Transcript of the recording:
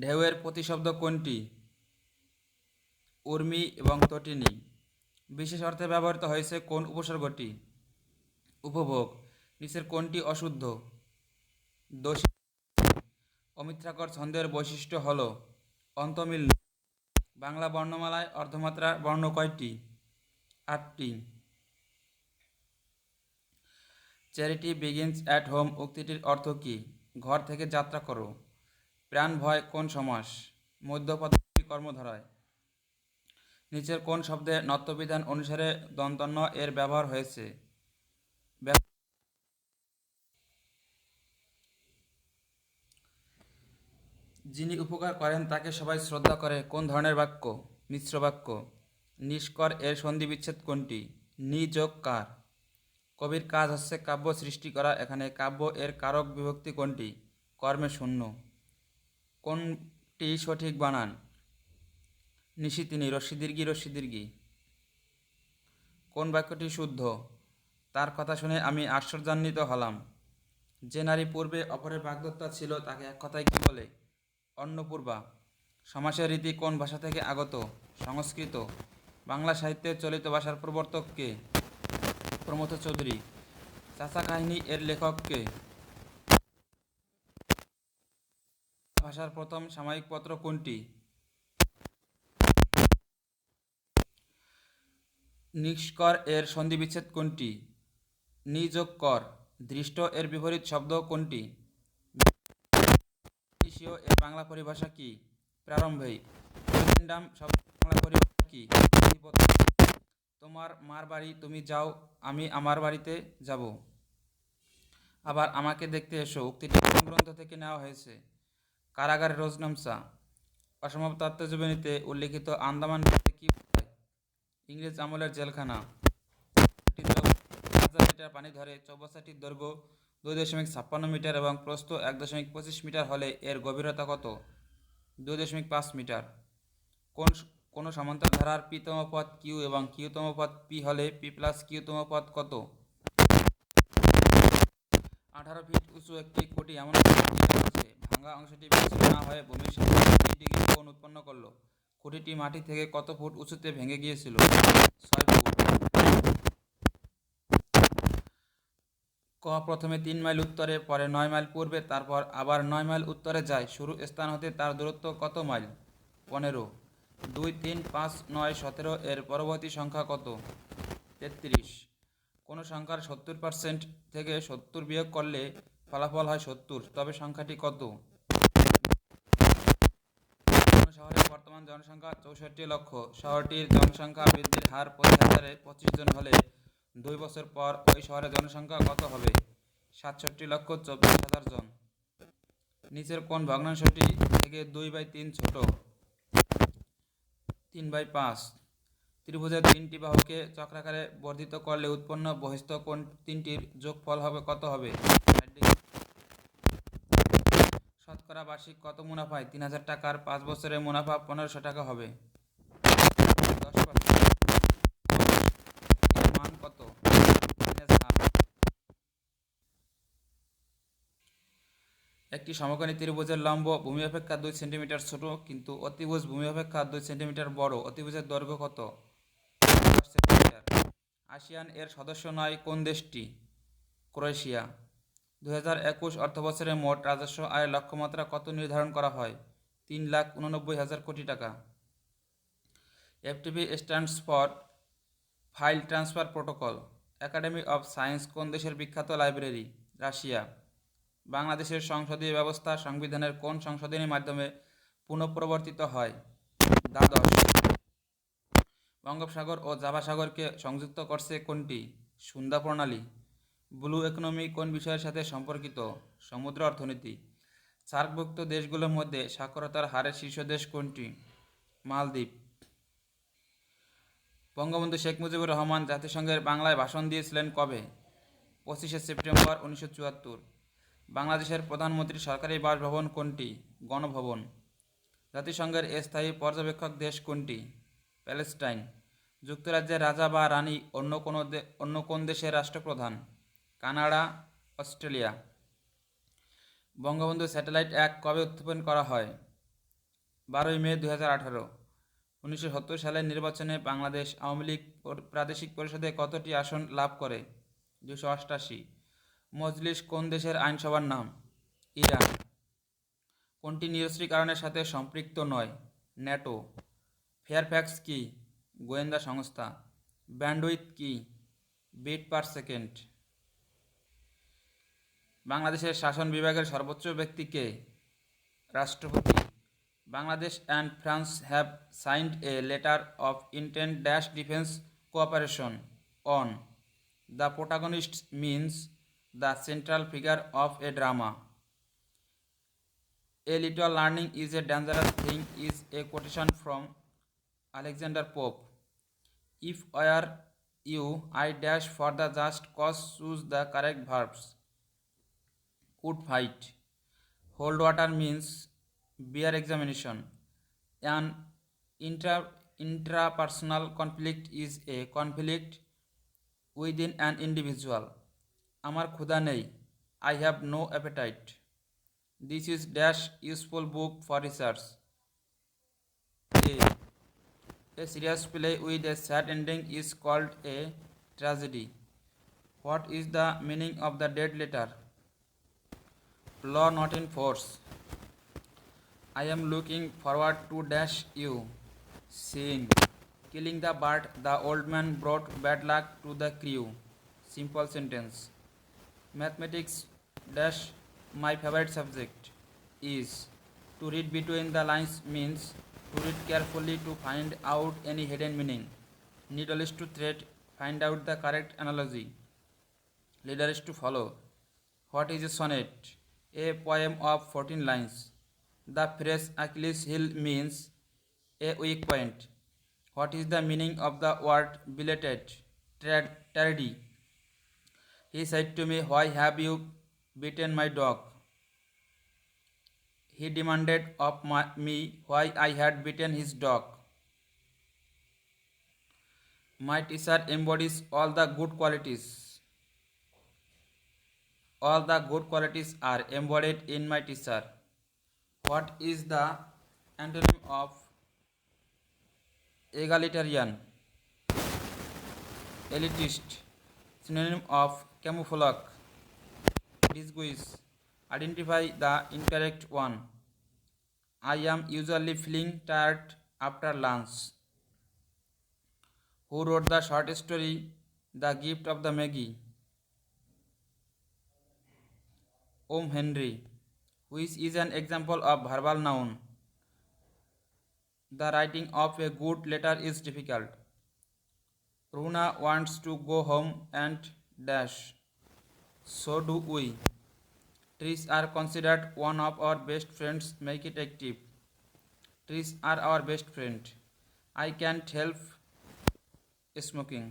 ঢেউয়ের প্রতিশব্দ কোনটি? উর্মি এবং তটিনী। বিশেষ অর্থে ব্যবহৃত হয়েছে কোন উপসর্গটি? উপভোগ। নিচের কোনটি অশুদ্ধ? দোষী। অমিত্রাক্ষর ছন্দের বৈশিষ্ট্য হল অন্তমিল নেই। বাংলা বর্ণমালায় অর্ধমাত্রা বর্ণ কয়টি? 8টি। চ্যারিটি বিগিনস অ্যাট হোম উক্তিটির অর্থ কী? ঘর থেকে যাত্রা করো। প্রাণ ভয় কোন সমাস? মধ্যপদটি কর্মধারায়। নিচের কোন শব্দে নত্যবিধান অনুসারে দন্তন্য এর ব্যবহার হয়েছে? যিনি উপকার করেন তাকে সবাই শ্রদ্ধা করে কোন ধরনের বাক্য? মিশ্র বাক্য। নিষ্কর এর সন্ধি বিচ্ছেদ কোনটি? নি যোগ কার। কবির কাজ হচ্ছে কাব্য সৃষ্টি করা, এখানে কাব্য এর কারক বিভক্তি কোনটি? কর্মে শূন্য। কোনটি সঠিক বানান? নিশিতিনি রস্যি দীর্ঘি। কোন বাক্যটি শুদ্ধ? তার কথা শুনে আমি আশ্চর্যান্বিত হলাম। যে নারী পূর্বে অপরের বাগদত্তা ছিল তাকে এক কথায় কি বলে? অন্নপূর্বা। সমাসের রীতি কোন ভাষা থেকে আগত? সংস্কৃত। বাংলা সাহিত্যের চলিত ভাষার প্রবর্তক কে? প্রমথ চৌধুরী। চাচা কাহিনী এর লেখক কে? ভাষার প্রথম সাময়িক পত্র কোনটি? নিষ্কর এর সন্ধি বিচ্ছেদ কোনটি? নি যোগ কর। দৃষ্ট এর বিপরীত শব্দ কোনটি? বিদেশীয় এর বাংলা পরিভাষা কি? প্রারম্ভিক। অরিজিন্ডাম শব্দের বাংলা পরিভাষা কি? অধিপত্য। তোমার মার বাড়ি তুমি যাও, আমি আমার বাড়িতে যাব। আবার আমাকে দেখতে এসো উক্তিটি কোন গ্রন্থ থেকে নেওয়া হয়েছে? কারাগারের রোজনামচা। অসমাপ্ত আত্মজীবনীতে উল্লিখিত আন্দামান বলতে কি বোঝায়? ইংরেজ আমলের জেলখানা। 1000 লিটার পানি ধরে চৌবাচ্চাটির দৈর্ঘ্য 2.56 মিটার এবং প্রস্থ 1.25 মিটার হলে এর গভীরতা কত? 2.5 মিটার। কোন সমান্তর ধারার পি-তম পদ কিউ এবং কিউ-তম পদ পি হলে পি প্লাস কিউ-তম পদ কত? 18 ফিট উঁচু একটি খুঁটি এমন আছে ভাঙা অংশটি বিচ্ছিন্ন না হয়ে ভূমির সাথে 30 ডিগ্রি কোণ উৎপন্ন করলো। খুঁটিটি মাটি থেকে কত ফুট উঁচুতে ভেঙে গিয়েছিল? 6 ফুট। ক প্রথমে 3 মাইল উত্তরে, পরে 9 মাইল পূর্বে, তারপর আবার 9 মাইল উত্তরে যায়। শুরু স্থান হতে তার দূরত্ব কত মাইল? 15। 2, 3, 5, 9, 17 এর পরবর্তী সংখ্যা কত? 33। কোনো সংখ্যার 70% থেকে 70 বিয়োগ করলে ফলাফল হয় 70, তবে সংখ্যাটি কত? কোনো শহরের বর্তমান জনসংখ্যা 64 লক্ষ। শহরটির জনসংখ্যা বৃদ্ধির হার প্রতি হাজারে 25 জন হলে 2 বছর পর ওই শহরের জনসংখ্যা কত হবে? 67,24,000 জন। নিচের কোন ভগ্নাংশটি থেকে 2/3 ছোট? 3/5। ত্রিভুজের 3টি বাহুকে চক্রাকারে বর্ধিত করলে উৎপন্ন বহিস্থ কোণ তিনটির যোগফল হবে কত হবে? 60 ডিগ্রি। শতকরা বার্ষিক কত মুনাফায় 3000 টাকার 5 বছরে মুনাফা 1500 টাকা হবে? 10%। এর মান কত? একটি সমকোণী ত্রিভুজের লম্ব ভূমি অপেক্ষা 2 সেন্টিমিটার ছোট কিন্তু অতিভুজ ভূমি অপেক্ষা 2 সেন্টিমিটার বড়। অতিভুজের দৈর্ঘ্য কত? 10 সেন্টিমিটার। আসিয়ান এর সদস্য নয় কোন দেশটি? ক্রোয়েশিয়া। 2021 অর্থবছরে মোট রাজস্ব আয়ের লক্ষ্যমাত্রা কত নির্ধারণ করা হয়? 3,89,000 কোটি টাকা। FTP stands for file transfer protocol. Academy of science কোন দেশের বিখ্যাত লাইব্রেরি? রাশিয়া। বাংলাদেশের সংসদীয় ব্যবস্থা সংবিধানের কোন সংশোধনীর মাধ্যমে পুনঃপ্রবর্তিত হয়? দ্বাদশ। বঙ্গোপসাগর ও জাভা সাগরকে সংযুক্ত করছে কোনটি? সুন্দা প্রণালী। ব্লু ইকোনমি কোন বিষয়ের সাথে সম্পর্কিত? সমুদ্র অর্থনীতি। সার্কভুক্ত দেশগুলোর মধ্যে সাক্ষরতার হারে শীর্ষ দেশ কোনটি? মালদ্বীপ। বঙ্গবন্ধু শেখ মুজিবুর রহমান জাতিসংঘের বাংলায় ভাষণ দিয়েছিলেন কবে? 25শে সেপ্টেম্বর 1974। বাংলাদেশের প্রধানমন্ত্রীর সরকারি বাসভবন কোনটি? গণভবন। জাতিসংঘের স্থায়ী পর্যবেক্ষক দেশ কোনটি? প্যালেস্টাইন। যুক্তরাজ্যের রাজা বা রানী অন্য কোন দেশের রাষ্ট্রপ্রধান? Canada, Australia. বঙ্গবন্ধু স্যাটেলাইট 1 কবে উৎক্ষেপণ করা হয়? 12 মে 2018। 1970 সালের নির্বাচনে বাংলাদেশ আওয়ামী লীগ প্রাদেশিক পরিষদে কতটি আসন লাভ করে? 288। মজলিস কোন দেশের আইনসভার নাম? ইরান। কোনটি নিরস্ত্রীকরণের সাথে সম্পৃক্ত নয়? ন্যাটো। ফেয়ারফ্যাক্স কি? গোয়েন্দা সংস্থা। ব্যান্ডউইথ কি? Bit per second. বাংলাদেশের শাসন বিভাগের সর্বোচ্চ ব্যক্তি কে? রাষ্ট্রপতি। Bangladesh and France have signed a letter of intent dash defence cooperation on. The protagonist means the central figure of a drama. A little learning is a dangerous thing is a quotation from Alexander Pope. If were you, I dash for the just cause, choose the correct verbs. Would fight. Hold water means bear examination. An intrapersonal conflict is a conflict within an individual. Amar khuda nei, I have no appetite. This is dash useful book for research. A serious play with a sad ending is called a tragedy. What is the meaning of the dead letter? Law not in force. I am looking forward to dash you. Seeing. Killing the bird, the old man brought bad luck to the crew. Simple sentence. Mathematics dash my favorite subject is. To read between the lines means to read carefully to find out any hidden meaning. Needle is to thread, find out the correct analogy. Leader is to follow. What is a sonnet? A poem of 14 lines. The phrase Achilles heel means a weak point. What is the meaning of the word belated? Tardy. He said to me, why have you beaten my dog? He demanded of me why I had beaten his dog. My teacher embodies all the good qualities. All the good qualities are embodied in my teacher. What is the antonym of egalitarian? Elitist. Synonym of camouflage. Disguise. Identify the incorrect one. I am usually feeling tired after lunch. Who wrote the short story The Gift of the Maggie? Om Henry. Which is an example of verbal noun? The writing of a good letter is difficult. Runa wants to go home and dash. So do we. Trees are considered one of our best friends. Make it active. Trees are our best friend. I can't help smoking.